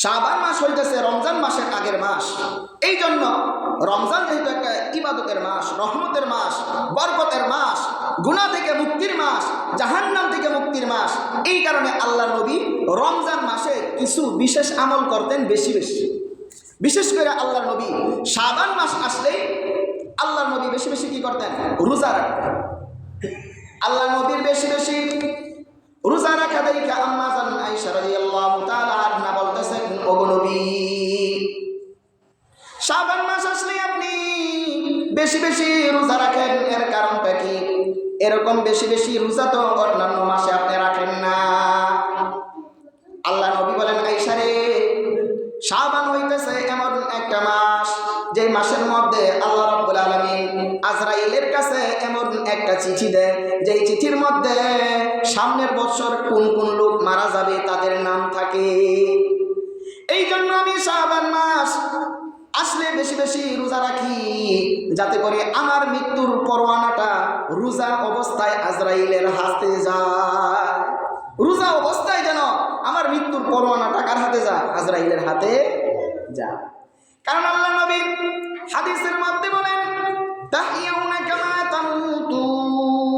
শাবান মাস হইতেছে রমজান মাসের আগের মাস। এই জন্য রমজান যেহেতু একটা ইবাদতের মাস, রহমতের মাস, বরকতের মাস, গুনাহ থেকে মুক্তির মাস, জাহান্নাম থেকে মুক্তির মাস, এই কারণে আল্লাহ নবী রমজান মাসে কিছু বিশেষ আমল করতেন বেশি বেশি। বিশেষ করে আল্লাহ নবী শাবান মাস আসলেই আল্লাহ নবী বেশি বেশি কি করতেন? রোজা রাখতেন। আল্লাহ নবীর বেশি বেশি রোজা রাখা দেখে আম্মা জান আয়েশা রাদিয়াল্লাহু তাআলা আনহা বলতেছেন, ওগো নবী, শাবান মাস আসলে আপনি বেশি বেশি রোজা রাখেন, এর কারণটা কি? এরকম বেশি বেশি রোজা তো অন্যান্য মাসে আপনি রাখেন না। আল্লাহ নবী বলেন, আয়েশা রে, শাবান হইতেছে এমন একটা মাস যে মাসের মধ্যে আল্লাহ রাব্বুল আলামিন আজরাইলের কাছে এমন একটা চিঠি দেয়, যেই চিঠির মধ্যে সামনের বছর কোন কোন লোক মারা যাবে তাদের নাম থাকে। এই জন্য আমি শাবান মাস আসলে বেশি বেশি রোজা রাখি, যাতে করে আমার মৃত্যুর পরোয়ানাটা রোজা অবস্থায় আজরাইলের হাতে যায়। রোজা অবস্থায় যেন আমার মৃত্যুর পরোয়ানাটা কার হাতে যায়? আজরাইলের হাতে যায়। কারণ আল্লাহ নবী হাদিসের মধ্যে বলেন, তাহিয়াউনা কামা তামুতুন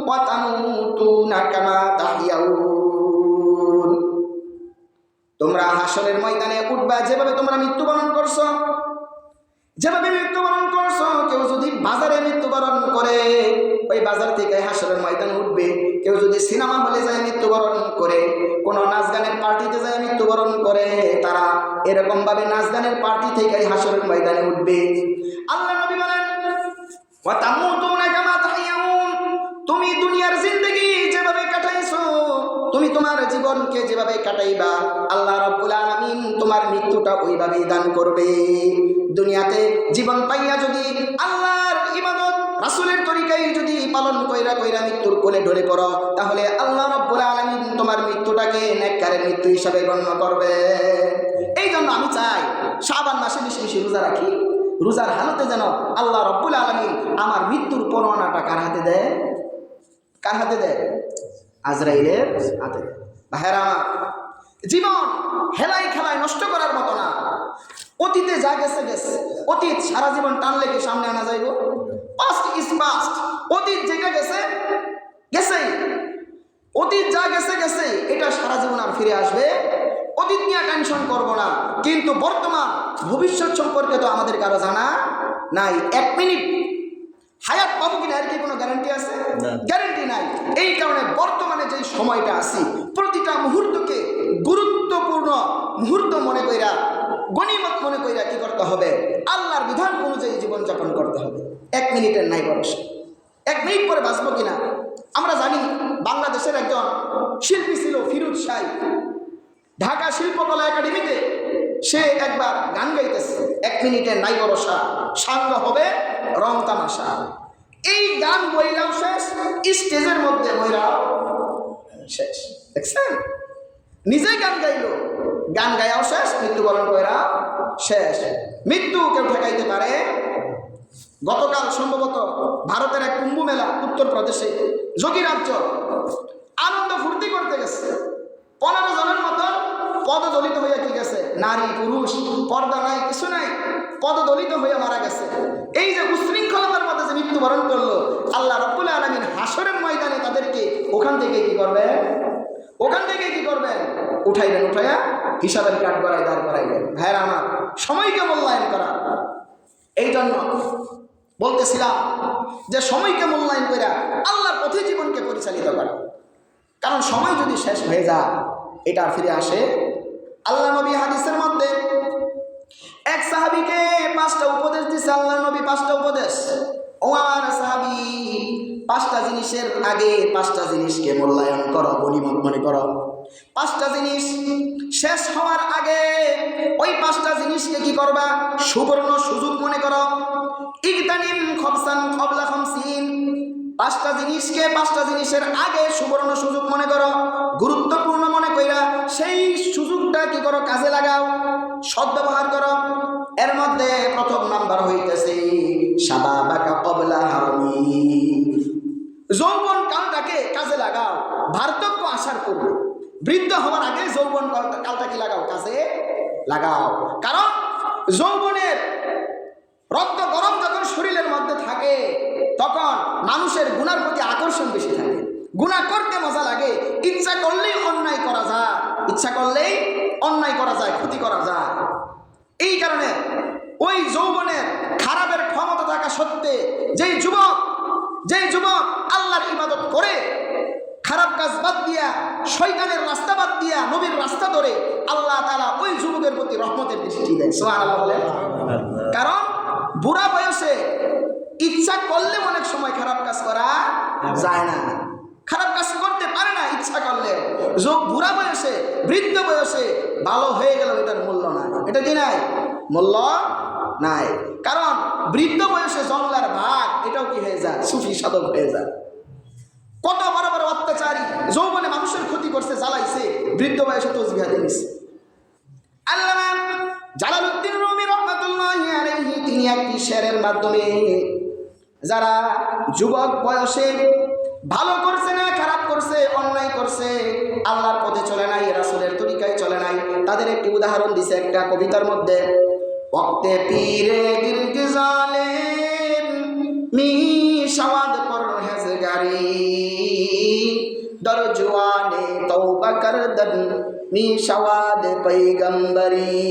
ওয়া তামুতুনা কামা তাহিয়াউন। তোমরা হাসরের ময়দানে উঠবা যেভাবে তোমরা মৃত্যুবরণ করছো, যেভাবে মৃত্যুবরণ করছো। কেউ যদি বাজারে মৃত্যুবরণ করে, ওই বাজার থেকে হাসরের ময়দানে উঠবে। কেউ যদি সিনেমা হলে যায় মৃত্যুবরণ করে, কোনো নাচ গানের পার্টিতে যায় মৃত্যুবরণ করে, তারা এরকম ভাবে নাচ গানের পার্টি থেকে হাসরের ময়দানে উঠবে। আল্লাহ নবী বলেন, ওয়া তামুতুনা কামা তাহিয়াউন। তুমি দুনিয়ার জিন্দেগি যেভাবে কাটাইছো, তুমি তোমার জীবনকে যেভাবে কাটাইবা, আল্লাহ রাব্বুল আলামিন তোমার মৃত্যুটা ওইভাবেই দান করবে। দুনিয়াতে জীবন পাইয়া যদি আল্লাহর ইবাদত রাসূলের তরিকায় যদি পালন কইরা কইরা মৃত্যুর কোলে ঢলে পড়ো, তাহলে আল্লাহ রাব্বুল আলামিন তোমার মৃত্যুটাকে নেককারের মৃত্যু হিসাবে গণ্য করবে। এই জন্য আমি চাই শাবান মাসে বেশি বেশি রোজা রাখি। রোজার হালতে যেন আল্লাহ রাব্বুল আলামিন আমার মৃত্যুর পরোয়ানাটা কার হাতে দেয়? কার হাতে দেয়? আজরাইলের হাতে। ভাইরা, জীবন হেলাই খেলায় নষ্ট করার মতো না। অতীতে যা গেছে গেছে, অতীত সারা জীবন টানলে কি সামনে আনা যাইব? Past is past. অতীত যেটা গেছে গেছেই, অতীত যা গেছে গেছে, এটা সারা জীবন আর ফিরে আসবে। অতীত নিয়ে টেনশন করব না, কিন্তু বর্তমান ভবিষ্যৎ সম্পর্কে তো আমাদের কারো জানা নাই। 1 মিনিট হায়াত পাবো কিনা এর কি কোনো গ্যারান্টি আছে? গ্যারান্টি নাই। এই কারণে বর্তমানে যে সময়টা আছি, প্রতিটা মুহূর্তকে গুরুত্বপূর্ণ মুহূর্ত মনে কইরা, গনিমত মনে কইরা কি করতে হবে? আল্লাহর বিধান অনুযায়ী জীবনযাপন করতে হবে। 1 মিনিটের নাই ভরসা। 1 মিনিট পরে বাঁচবো কিনা? আমরা জানি বাংলাদেশের একজন শিল্পী ছিল ফিরোজ শাহ। ঢাকা শিল্পকলা একাডেমিতে সে একবার গান গাইতেছে, 1 মিনিটের নাই ভরসা, সাঙ্গ হবে রং তামাশা। এই গান বইলাও শেষ, স্টেজের মধ্যে বইলাও শেষ। দেখছেন, নিজে গান গাইল, গান গায়াও শেষ, মৃত্যুবরণ কইরা শেষ। মৃত্যু কেউ ঠেকাইতে পারে? গতকাল সম্ভবত ভারতের এক কুম্ভ মেলা উত্তরপ্রদেশে যোগী রাজ্য আনন্দ ফুর্তি করতে গেছে। 15 জনের মতো পদদলিত হইয়া কি গেছে, নারী পুরুষ পর্দা নাই, কিছু নাই, পদদলিত হইয়া মারা গেছে। এই যে উশৃঙ্খলতার মধ্যে যে মৃত্যুবরণ করলো, আল্লাহ রাব্বুল আলামিন হাসরের ময়দানে তাদেরকে ওখান থেকে কি করবে? ওখান থেকে কি করবেন? উঠাইবেন, উঠাইয়া হিসাবের কাঠ গড়ায় দাঁড় করাইবেন। ভাইরা আমার, সময়কে মূল্যায়ন করা। এই জন্য বলতেছিলাম যে সময়কে মূল্যায়ন করে আল্লাহর পথে জীবনকে পরিচালিত করা। কারণ সময় যদি শেষ হয়ে যায়, এটা ফিরে আসে। আল্লাহ নবী হাদিসের মধ্যে এক সাহাবীকে 5টা উপদেশ দিছে। আল্লাহ নবী 5টা উপদেশ। ও আমার সাহাবী, 5টা জিনিসের আগে 5টা জিনিসকে মূল্যায়ন করো, গনিমত মনে করো। 5টা জিনিস শেষ হওয়ার আগে ওই 5টা জিনিসকে কি করবা? সুবর্ণ সুযোগ মনে করো। ইগতানিম খবসান কবলা খামসিন। 5টা জিনিসকে 5টা জিনিসের আগে সুবর্ণ সুযোগ মনে করো, গুরুত্বপূর্ণ মনে কইরা সেই সুযোগটা কি করো? কাজে লাগাও, সদ্ব্যবহার করো। এর মধ্যে প্রথম নাম্বার হইতেছে শাবাবাকা কবলা হারমি। যৌবন কালটাকে কাজে লাগাও, বার্ধক্য আসার পূর্বে, বৃদ্ধ হওয়ার আগে যৌবন কালটাকে লাগাও। লাগাও। কারণ যৌবনের রক্ত গরম যখন শরীরের মধ্যে থাকে তখন মানুষের গুনার প্রতি আকর্ষণ বেশি থাকে, গুনাহ করতে মজা লাগে, ইচ্ছা করলেই অন্যায় করা যায়, ইচ্ছা করলেই অন্যায় করা যায়, ক্ষতি করা যায়। এই কারণে ওই যৌবনের খারাপের ক্ষমতা থাকা সত্ত্বে যেই যুবক আল্লাহর ইবাদত করে, খারাপ কাজ বাদ দিয়া, শয়তানের রাস্তা বাদ দিয়া নবীর রাস্তা ধরে, আল্লাহ তাআলা ওই যুবকের প্রতি রহমতের দৃষ্টি দেন। সুবহানাল্লাহ বলেন। কারণ বুড়া বয়সে ইচ্ছা করলে অনেক সময় খারাপ কাজ করা যায় না, খারাপ কাজ করতে পারে না ইচ্ছা করলে। বুড়া বয়সে, বৃদ্ধ বয়সে ভালো হয়ে গেল এটার মূল্য নাই, এটা কি নাই, মূল্য নাই। কারণ বৃদ্ধ বয়সে জঙ্গলার ভাগ এটাও কি হয়ে যায়, সুফি সাধক হয়ে যায়। কত বড় বড় অত্যাচারী যৌবনে মানুষের ক্ষতি করছে, জ্বালাইছে, বৃদ্ধ বয়সে তসবিহ দিয়েছে। আল্লামা জালালউদ্দিন রুমি রাহমাতুল্লাহি আলাইহি তিনি একটি শেরের মাধ্যমে যারা যুবক বয়সে ভালো করছে না, খারাপ করছে, অন্যায় করছে, আল্লাহর পথে চলে নাই, রাসূলের তরিকায় চলে নাই, তাদের একটি উদাহরণ দিছে একটা কবিতার মধ্যে। ওয়াক্তে পীরে দিলকে জালেম মি শাওয়াদ পরহেজগারি দর জওয়ানে তওবা করদন মি শাওয়াদ পয়গম্বরি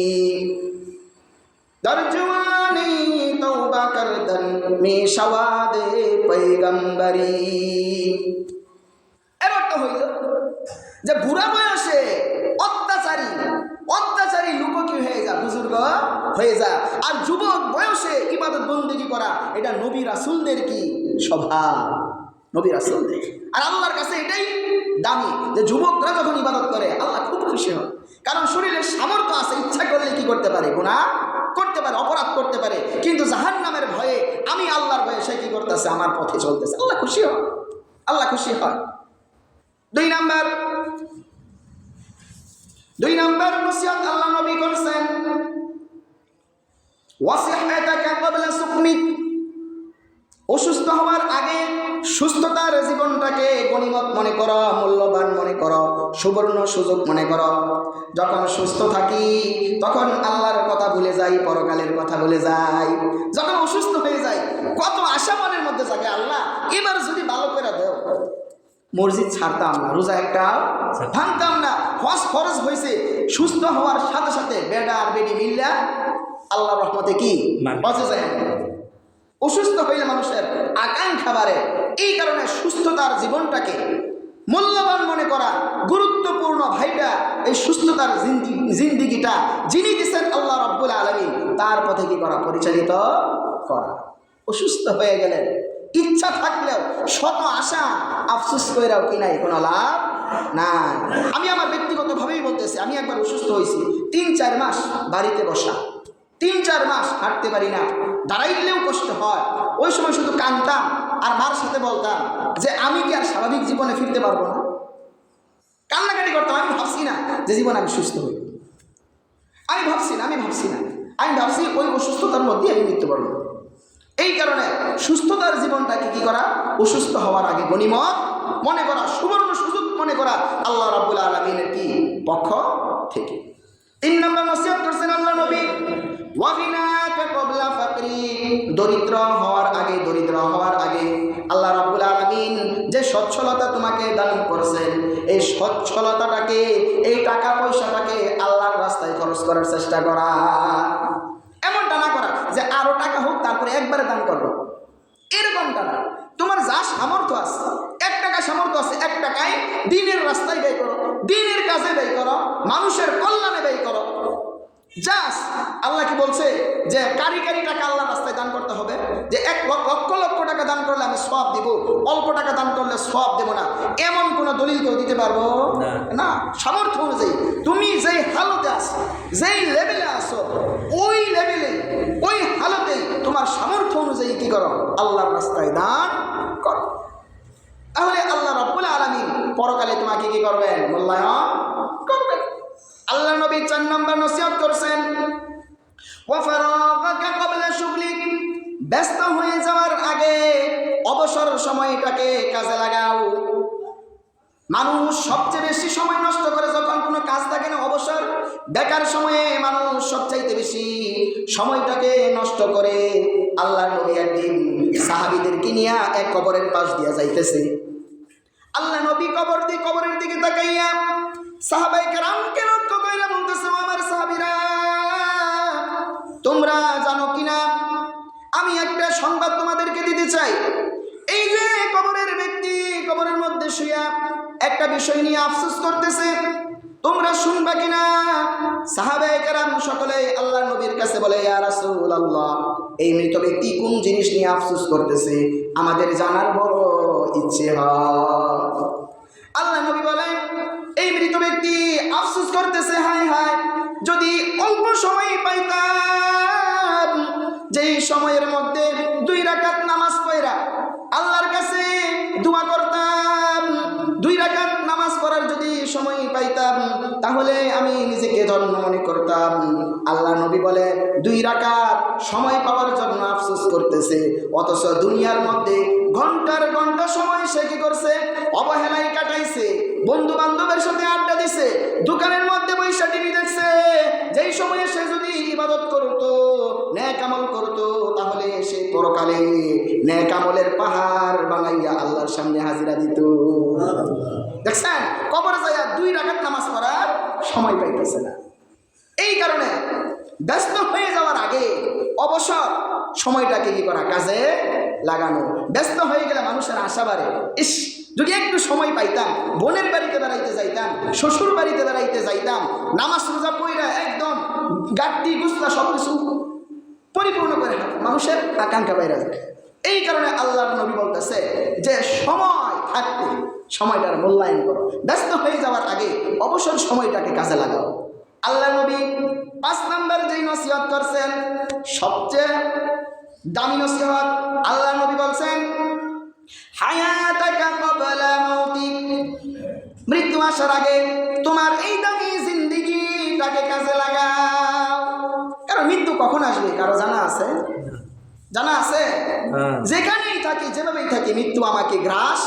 দর জওয়ানে তওবা করদন মি শাওয়াদ পয়গম্বরি। এর অর্থ হইল যে বুড়া বয়সে অত্যাচারী লোক কি হয়ে যা, বুজুর্গ হয়ে যা। আর যুবক বয়সে ইবাদত বন্দেগী করা এটা নবী রাসূলদের কি স্বভাব, নবী রাসূলদের। আর আল্লাহর কাছে এটাই দামি যে যুবকরা যখন ইবাদত করে আল্লাহ খুব খুশি হয়। কারণ শরীরের সামর্থ্য আছে, ইচ্ছা করলে কি করতে পারে, গুনাহ করতে পারে, অপরাধ করতে পারে, কিন্তু জাহান্নামের ভয়ে, আমি আল্লাহর ভয়ে সে কি করতেছে, আমার পথে চলতেছে, আল্লাহ খুশি হয়, আল্লাহ খুশি হয়। দুই নাম্বার নসিহত আল্লাহ নবী করেছেন, ওয়াসিহাতাকা ক্বাবলা সুকমিক, অসুস্থ হওয়ার আগে সুস্থতার জীবনটাকে গনিমত মনে করো, মূল্যবান মনে করো, সুবর্ণ সুযোগ মনে করো। যখন সুস্থ থাকি তখন আল্লাহর কথা ভুলে যাই, পরকালের কথা ভুলে যাই। যখন অসুস্থ হয়ে যাই কত আশা মনের মধ্যে জাগে, আল্লাহ এবার যদি ভালো করে দাও, মসজিদ ছাড়তাম না, রোজা একটা ভাঙতাম না, হজ ফরজ হয়েছে। সুস্থ হওয়ার সাথে সাথে বেডা আর বেডি মিল্লা আল্লাহর রহমতে কি বাঁচে যায়। অসুস্থ হইলে মানুষের আকাঙ্ক্ষা বাড়ে। এই কারণে সুস্থতার জীবনটাকে মূল্যবান মনে করা গুরুত্বপূর্ণ। ভাইটা এই সুস্থতার জিন্দিগিটা যিনি দিচ্ছেন আল্লাহ রাব্বুল আলামিন, তার পথে কি করা, পরিচালিত করা। অসুস্থ হয়ে গেলেন, ইচ্ছা থাকলেও শত আশা আফসোস কইরাও কি নাই, কোনো লাভ নাই। আমি আমার ব্যক্তিগতভাবেই বলতেছি, আমি একবার অসুস্থ হয়েছি, 3-4 মাস বাড়িতে বসা, 3-4 মাস হাঁটতে পারি না, দাঁড়াইলেও কষ্ট হয়। ওই সময় শুধু কাঁদতাম আর মার সাথে বলতাম যে আমি কি আর স্বাভাবিক জীবনে ফিরতে পারবো না, কান্নাকাটি করতাম। আমি ভাবছি না যে জীবন আমি সুস্থ হই, আমি ভাবছি ওই অসুস্থতার মধ্যে আমি মৃত্যুবরণ করব। এই কারণে সুস্থতার জীবনটাকে কি করা, অসুস্থ হওয়ার আগে গনিমত মনে করা, সুবর্ণ সুযোগ মনে করা আল্লাহ রাব্বুল আলামিনের কি পক্ষ থেকে। 3 নম্বর নসিহত করেছেন আল্লাহ নবী, ওয়াগিনাকা ক্বাবলা ফাকরি, দরিদ্র হওয়ার আগে আল্লাহ রাব্বুল আলামিন যে সচ্ছলতা তোমাকে দান করেছেন, এই সচ্ছলতাটাকে, এই টাকা পয়সাটাকে আল্লাহর রাস্তায় খরচ করার চেষ্টা করা। এমনটা না করা যে আরো টাকা হোক তারপরে একবারে দান করবো, এরকমটা না। তোমার যা সামর্থ্য আছে, 1 টাকা সামর্থ্য আছে, 1 টাকায় দিনের রাস্তায় ব্যয় করো, দিনের কাজে ব্যয় করো, মানুষের কল্যাণে ব্যয় করো। জাস আল্লাহ কি বলছে যে কারি টাকা আল্লাহর রাস্তায় দান করতে হবে, যে 1 লক্ষ টাকা দান করলে আমি সওয়াব দিব, অল্প টাকা দান করলে সওয়াব দেব না, এমন কোন দলিল কেউ দিতে পারবো না। সামর্থ্য অনুযায়ী তুমি যেই হালতে আছো, যেই লেভেলে আছো, ওই লেভেলে, ওই হালতে তোমার সামর্থ্য অনুযায়ী কি করো, আল্লাহর রাস্তায় দান করো। তাহলে আল্লাহ রাব্বুল আলামিন পরকালে তোমাকে কি করবেন, মূল্যায়ন করবেন। আল্লাহ নবী 4 নম্বর নসিহত করছেন, ওয়া ফারাগাকা ক্বাবলা শুগলিক, ব্যস্ত হয়ে যাওয়ার আগে অবসর সময়টাকে কাজে লাগাও। মানুষ সবচেয়ে বেশি সময় নষ্ট করে যখন কোনো কাজ থাকে না, অবসর, বেকার সময়ে মানুষ সবচাইতে বেশি সময়টাকে নষ্ট করে। আল্লাহর নবী একদিন সাহাবীদেরকে নিয়ে এক কবরের পাশ দিয়া যাইতেছে। আল্লাহ নবী কবরের দিকে তাকাইয়া সাহাবায়ে কেরামকে লক্ষ্য কইরা বলতেছে, আমার সাহাবীরা, তোমরা জানো কিনা আমি একটা সংবাদ তোমাদেরকে দিতে চাই। এই যে কবরের ব্যক্তি কবরের মধ্যে শুয়া একটা বিষয় নিয়ে আফসোস করতেছে, তোমরা শুনবা কিনা? সাহাবায়ে কেরাম সকলে আল্লাহর নবীর কাছে বলে, ইয়া রাসূলুল্লাহ, এই মৃত ব্যক্তি কোন জিনিস নিয়ে আফসোস করতেছে আমাদের জানার বড় ইচ্ছে হয়। আল্লাহ নবী বলেন, এই মৃত ব্যক্তি আফসোস করতেছে, হায় হায় যদি অল্প সময় পাইতাম, যেই সময়ের মধ্যে 2 রাকাত নামাজ পড়া আল্লাহর কাছে দোয়া করতাম, 2 রাকাত নামাজ পড়ার যদি সময় পাইতাম তাহলে আমি নিজেকে ধন্য মনে করতাম। আল্লাহ নবী বলে, 2 রাকাত সময় পাওয়ার জন্য আফসোস করতেছে, অথচ দুনিয়ার মধ্যে ঘন্টার ঘন্টা সময় সে কি করছে? অবহেলায় কাটাইছে, বন্ধু বান্ধবের সাথে আড্ডা দিছে, দোকানের মধ্যে বৈশা টিভি দেখছে। যেই সময়ে সে যদি ইবাদত করতো, নেক আমল করতো, তাহলে সে পরকালে নেক আমলের পাহাড় বানাইয়া আল্লাহর সামনে হাজিরা দিত। দেখছেন, কবরে যাইয়া 2 রাকাত নামাজ পড়ার সময় পাইতেছে না। এই কারণে ব্যস্ত হয়ে যাওয়ার আগে অবসর সময়টাকে কি করা? কাজে লাগানো। ব্যস্ত হয়ে গেলে মানুষের আশা বাড়ে, ইস যদি একটু সময় পাইতাম, বোনের বাড়িতে বেড়াইতে যাইতাম, শ্বশুর বাড়িতে বেড়াইতে যাইতাম, নামাজ রোজা পড়া একদম গাড্ডি গুছলা সবকিছু পরিপূর্ণ করে মানুষের আকাঙ্ক্ষা বাইরে যায়। এই কারণে আল্লাহর নবী বলতেছে যে সময় থাকতে সময়টার মূল্যায়ন করো, ব্যস্ত হয়ে যাওয়ার আগে অবসর সময়টাকে কাজে লাগাও। আল্লাহ নবী 5 নাম্বার যেই নসিহত করছেন, সবচেয়ে দামি নসিহত, আল্লাহ নবী বলছেন, হায়াতাকা ক্বাবলা মাউতিক, মৃত্যু আসার আগে তোমার এই দামি জিন্দেগিটাকে কাজে লাগাও। কারণ মৃত্যু কখন আসবে কারো জানা আছে? জানা আছে? যেখানেই থাকি, যেভাবেই থাকি, মৃত্যু আমাকে গ্রাস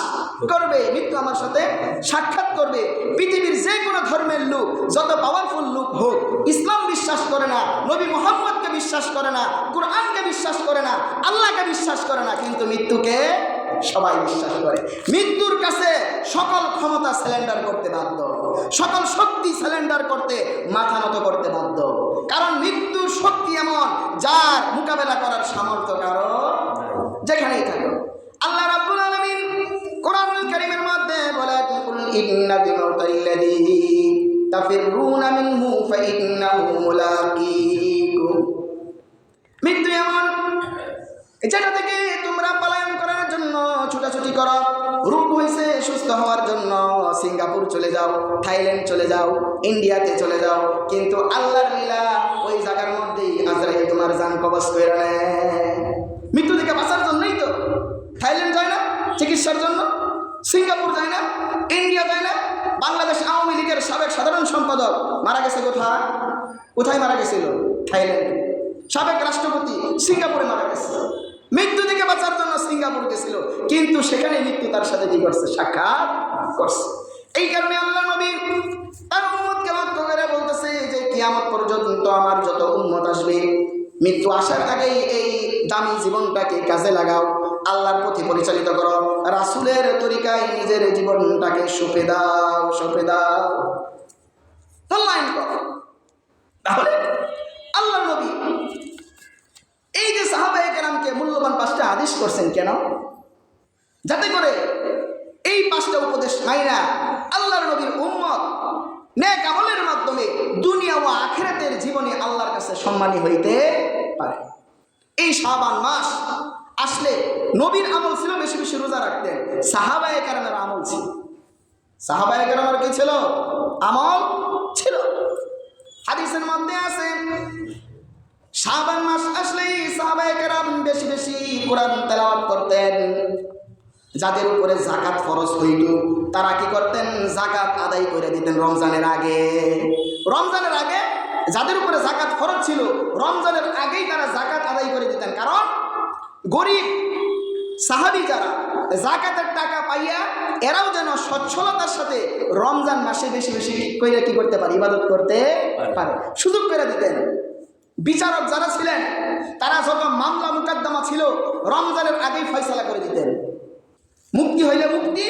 করবে, মৃত্যু আমার সাথে সাক্ষাৎ করবে। পৃথিবীর যে কোনো ধর্মের লোক, যত পাওয়ারফুল লোক হোক, ইসলাম বিশ্বাস করে না, নবী মুহাম্মদকে বিশ্বাস করে না, কোরআনকে বিশ্বাস করে না, আল্লাহকে বিশ্বাস করে না, কিন্তু মৃত্যুকে সবাই বিশ্বাস করে। মৃত্যুর কাছে সকল ক্ষমতা সিলিন্ডার করতে বাধ্য, সকল শক্তি সিলিন্ডার করতে মাথা নত করতে বাধ্য। কারণ মৃত্যুর শক্তি এমন যার মোকাবেলা করার সামর্থ্য কারো যেখানেই থাকো। আল্লাহ রাব্বুল আলামিন কোরআনুল কারীমের মধ্যে বলে, কুল ইন্নাল মাউতাল্লাযী তাফিরুনা মিনহু ফাইন্নাহু মুলাকীকুম, মৃত্যু এমন যেটা থেকে তোমরা পলায়ন করার জন্য ছুটাছুটি করো। রোগ হয়েছে, সুস্থ হওয়ার জন্য সিঙ্গাপুর চলে যাও, থাইল্যান্ড চলে যাও, ইন্ডিয়াতে চলে যাও, কিন্তু আল্লাহর লীলা ওই জায়গার মধ্যেই আজরাইল তোমার জান কবজ করে নেয়। মৃত্যু থেকে বাঁচার জন্যই তো থাইল্যান্ড যায় না চিকিৎসার জন্য, সিঙ্গাপুর যায় না, ইন্ডিয়া যায় না। বাংলাদেশ আওয়ামী লীগের সাবেক সাধারণ সম্পাদক মারা গেছে কোথায়? কোথায় মারা গেছিল? থাইল্যান্ডে। সাবেক রাষ্ট্রপতি সিঙ্গাপুরে মারা গেছে। মৃত্যু থেকে বাঁচার জন্য সিঙ্গাপুর গেছিল, কিন্তু সেখানে মৃত্যু তার সাথে কি করছে? সাক্ষাৎ করছে। এই কারণে আল্লাহ নবী তার উম্মতকে লক্ষ্য করে বলতেছে যে কিয়ামত পর্যন্ত আমার যত উম্মত আসবে, মৃত্যু আসার আগেই এই দামি জীবনটাকে কাজে লাগাও, আল্লাহর পথে পরিচালিত করো, রাসূলের তরিকায় নিজের জীবনটাকে সঁপে দাও, সঁপে দাও, মূল্যায়ন করো। তাহলে আল্লাহ নবী এই যে সাহাবায়ে কেরামকে মূল্যবান 5টা আদেশ করছেন কেন? যাতে করে এই 5টা উপদেশ মাইনা আল্লাহর নবীর উম্মত নেক আমলের মাধ্যমে দুনিয়া ও আখিরাতের জীবনে আল্লাহর কাছে সম্মানী হইতে পারে। এই শাবান মাস আসলে নবীর আমল ছিল বেশি বেশি রোজা রাখতেন, সাহাবায়ে কেরামের আমল ছিল। সাহাবায়ে কেরামের কি ছিল? আমল ছিল। হাদিসের মধ্যে আছে শাবান মাস আসলেই সাহাবায়ে কেরাম বেশি বেশি কোরআন তেলাওয়াত করতেন। যাদের উপরে যাকাত ফরজ হইত তারা কি করতেন? যাকাত আদায় করে দিতেন রমজানের আগে। রমজানের আগে যাদের উপরে যাকাত ফরজ ছিল, রমজানের আগেই তারা যাকাত আদায় করে দিতেন। কারণ গরিব সাহাবী যারা, যাকাতের টাকা পাইয়া এরাও যেন সচ্ছলতার সাথে রমজান মাসে বেশি বেশি কইরা কি করতে পারে, ইবাদত করতে পারে, সুযোগ করে দিতেন। বিচারক যারা ছিলেন তারা যত মামলা মুকদ্দমা ছিল রমজানের আগেই ফয়সালা করে দিতেন। মুক্তি হইলে মুক্তি,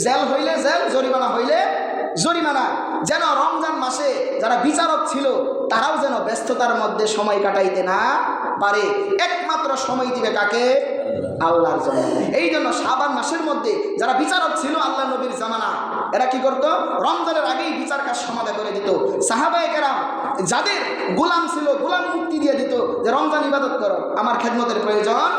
জেল হইলে জেল, জরিমানা হইলে জরিমানা। যেন রমজান মাসে যারা বিচারক ছিল তারাও যেন ব্যস্ততার মধ্যে সময় কাটাইতে না পারে, একমাত্র সময় দিবে কাকে? আল্লাহর জন্য। এই জন্য শাবান মাসের মধ্যে যারা বিচারক ছিল আল্লাহ নবীর জামানা, এরা কি করত? রমজানের আগেই বিচার কাজ সমাধা করে দিত। সাহাবায়ে কেরাম যাদের গোলাম ছিল গোলাম মুক্তি দিয়ে দিত যে রমজান ইবাদত করো, আমার খেদমতের প্রয়োজন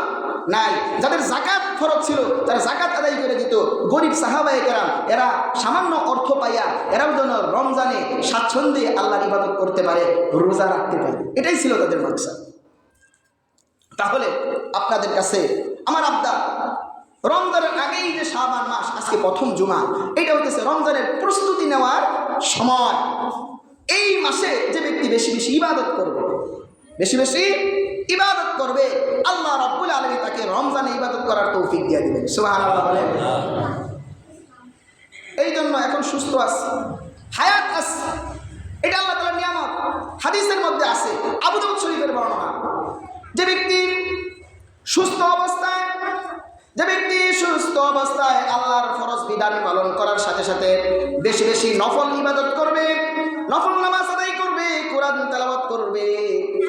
নাই। যাদের যাকাত ফরজ ছিল তারা যাকাত আদায় করে দিত। গরিব সাহাবায়ে কেরাম এরা সামান্য অর্থ পাইয়া এরাও যেন রমজানে স্বাচ্ছন্দ্যে আল্লাহর ইবাদত করতে পারে, রোজা রাখতে পারে, এটাই ছিল তাদের মাকসাদ। তাহলে আপনাদের কাছে আমার আবদার, রমজানের আগেই যে শাবান মাস, আজকে প্রথম জুমা, এটা হচ্ছে রমজানের প্রস্তুতি নেওয়ার সময়। এই মাসে যে ব্যক্তি বেশি বেশি ইবাদত করবে, বেশি বেশি ইবাদত করবে, আল্লাহ রাব্বুল আলামিন তাকে রমজানে ইবাদত করার তৌফিক দিয়ে দিবেন। সুবহানাল্লাহ বলেন। এই জন্য এখন সুস্থ আছে, হায়াত আছে, এটা আল্লাহ তাআলার নিয়ামত। হাদিসের মধ্যে আছে, আবু দাউদ শরীফের বর্ণনা, যে ব্যক্তি সুস্থ অবস্থায় আল্লাহর ফরজ বিধান পালন করার সাথে সাথে বেশি বেশি নফল ইবাদত করবে, নফল নামাজ আদায় করবে, কোরআন তেলাওয়াত করবে,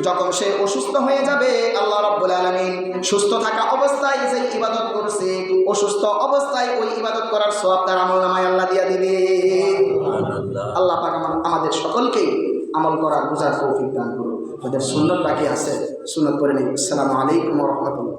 যখন সে অসুস্থ হয়ে যাবে আল্লাহ রাব্বুল আলামিন সুস্থ থাকা অবস্থায় যে ইবাদত করছে, অসুস্থ অবস্থায় ওই ইবাদত করার সওয়াব তার আমলনামায় আল্লাহ দিয়ে দিবে। আল্লাহ পাক আমাদের সকলকে আমল করার বুঝার তৌফিক দান করুন। ওদের সুন্নত বাকি আছে, সুন্নত করে নিন। আসসালামু আলাইকুম ওয়া রাহমাতুল্লাহ।